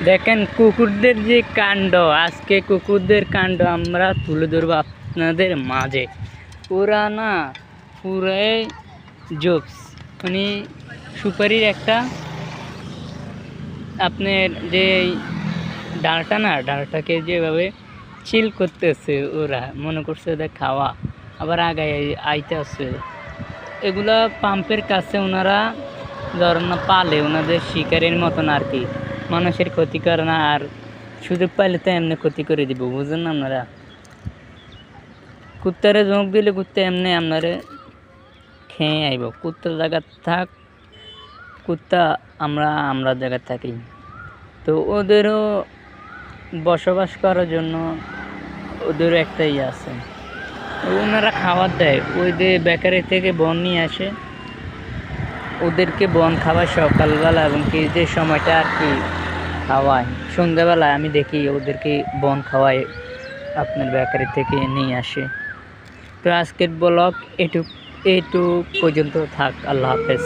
দেখেন কুকুরদের যে কাণ্ড, আজকে কুকুরদের কাণ্ড আমরা তুলে ধরবো আপনাদের মাঝে। ওরা না পুরাই জোকস, মানে সুপারির একটা আপনার যে ডালটা না, ডালটাকে যেভাবে চিল করতেছে, ওরা মনে করছে ওদের খাওয়া, আবার আগায় আইতে আসছে। এগুলা পাম্পের কাছে ওনারা ধরেন না পালে ওনাদের শিকারের মতন আর কি, মানুষের ক্ষতি করে না, আর সুযোগ পাইলে তো এমনি ক্ষতি করে দিব, বুঝেন না আপনারা। কুত্তারে জোঁক দিলে কুত্তা এমনি আপনারে খেয়ে আইব। কুত্তার জায়গা থাক, কুত্তা আমরা জায়গা থাকি, তো ওদেরও বসবাস করার জন্য ওদেরও একটা ইয়ে আছে। ওনারা খাবার দেয়, ওই যে বেকারি থেকে বন নিয়ে আসে, ওদেরকে বন খাওয়ায় সকালবেলা, এবং কি যে সময়টা আর কি খাওয়ায় সন্ধ্যাবেলায়, আমি দেখি ওদেরকে বন খাওয়ায় আপনার বেকারি থেকে নিয়ে আসে। তো আজকের ব্লগ এটুক পর্যন্ত থাক। আল্লাহ হাফেজ।